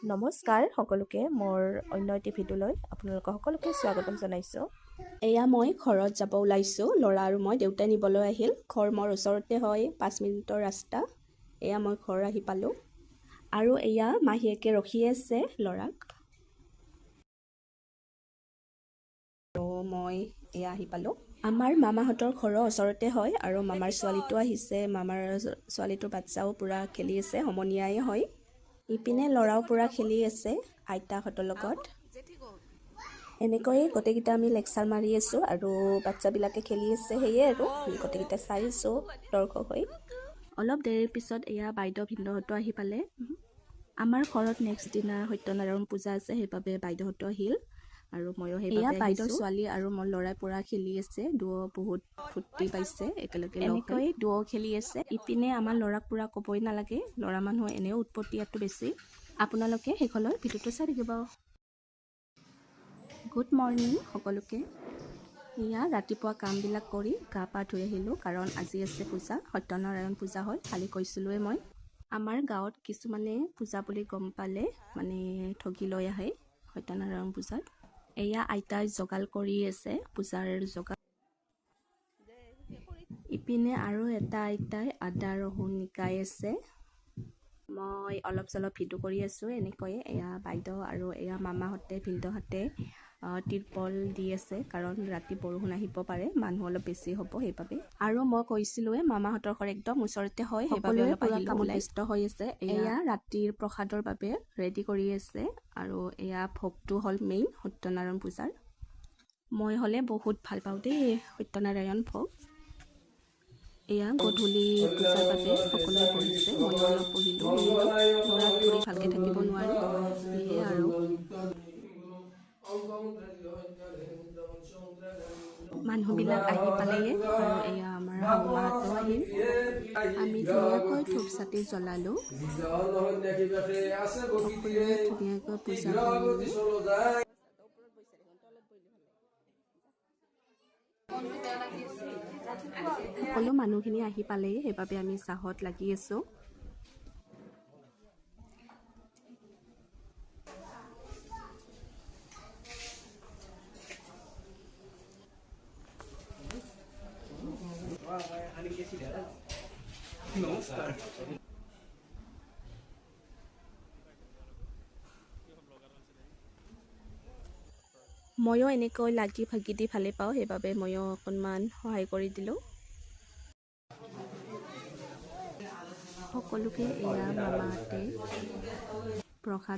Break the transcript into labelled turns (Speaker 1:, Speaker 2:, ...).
Speaker 1: নমস্কাৰ সকলোকে মোৰ অন্য এটি ভিডিঅ'লৈ আপোনালোকক সকলোকে স্বাগতম জনাইছোঁ। এয়া মই ঘৰত যাব ওলাইছোঁ। ল'ৰা আৰু মই, দেউতাই নিবলৈ আহিল। ঘৰ মোৰ ওচৰতে হয়, 5 মিনিটৰ ৰাস্তা। এয়া মই ঘৰ আহি পালোঁ আৰু এয়া মাহীয়েকে ৰখি আছে ল'ৰাক। আৰু মই এয়া আহি পালোঁ। আমাৰ মামাহঁতৰ ঘৰৰ ওচৰতে হয় আৰু মামাৰ ছোৱালীটো আহিছে। মামাৰ ছোৱালীটোৰ বাচ্চাও পূৰা খেলি আছে, সমনীয়াই হয়। ইপিনে ল'ৰাও পূৰা খেলি আছে আইতাহঁতৰ লগত। এনেকৈয়ে গোটেইকেইটা আমি লেকচাৰ মাৰি আছোঁ আৰু বাচ্চাবিলাকে খেলি আছে। সেয়ে আৰু আমি গোটেইকেইটা চাই আছোঁ দৰ্শক হৈ। অলপ দেৰিৰ পিছত এয়া বাইদেউ ভিনদেউহঁতো আহি পালে। আমাৰ ঘৰত নেক্সট দিনা সত্যনাৰায়ণ পূজা আছে, সেইবাবে বাইদেউহঁতো আহিল আৰু ময়ো সেইবাবে এয়া বাইদেউৰ ছোৱালী আৰু মোৰ ল'ৰাই পূৰা খেলি আছে। দুয়ো বহুত ফূৰ্তি পাইছে একেলগে। এনেকৈ দুয়ো খেলি আছে। ইপিনে আমাৰ ল'ৰাক পূৰা ক'বই নালাগে, ল'ৰা মানুহ এনেও উৎপত্তিয়াটো বেছি। আপোনালোকে শেষলৈ ভিডিঅ'টো চাই থাকিব। গুড মৰ্ণিং সকলোকে। এয়া ৰাতিপুৱা কামবিলাক কৰি গা পা ধুই আহিলোঁ, কাৰণ আজি আছে পূজা, সত্যনাৰায়ণ পূজা হয়। কালি কৈছিলোঁৱে মই। আমাৰ গাঁৱত কিছুমানে পূজা বুলি গম পালে মানে ঠগি লৈ আহে সত্যনাৰায়ণ পূজাত। এয়া আইতাই যোগাৰ কৰি আছে, পূজাৰ যোগাৰ। ইপিনে আৰু এটা আইতাই আদা ৰহুন নিকাই আছে। মই অলপ চলপ ভিডিঅ' কৰি আছোঁ এনেকৈয়ে। এয়া বাইদেউ আৰু এয়া মামাহঁতে ভিনদেউহঁতে তিৰপল দি আছে, কাৰণ ৰাতি বৰষুণ আহিব পাৰে, মানুহ অলপ বেছি হ'ব সেইবাবে। আৰু মই কৈছিলোঁৱে মামাহঁতৰ ঘৰ একদম ওচৰতে হয়, সেইবাবে অলপ কামত ব্যস্ত হৈ আছে। এয়া ৰাতিৰ প্ৰসাদৰ বাবে ৰেডি কৰি আছে আৰু এয়া ভোগটো হ'ল মেইন সত্যনাৰায়ণ পূজাৰ। মই হ'লে বহুত ভাল পাওঁ দেই সত্যনাৰায়ণ ভোগ। এয়া গধূলি পূজাৰ বাবে সকলোৱে বহিছে, ময়ো অলপ বহিলোঁ। ল'ৰাক ধৰি ভালকৈ থাকিব নোৱাৰোঁ, সেয়ে আৰু মানুহবিলাক আহি পালেয়ে আৰু এয়া আমাৰ শাহুমাহঁতো আহিল। আমি ধুনীয়াকৈ ধূপ চাতি জ্বলালোঁ, সকলোৱে ধুনীয়াকৈ পূজা কৰিলে। সকলো মানুহখিনি আহি পালেই, সেইবাবে আমি চাহত লাগি আছোঁ। ময়ো এনেকৈ লাগি ভাগি দি ভালে পাওঁ, সেইবাবে ময়ো অকণমান সহায় কৰি দিলোঁ সকলোকে। এয়া মামাহঁতে প্ৰসাদ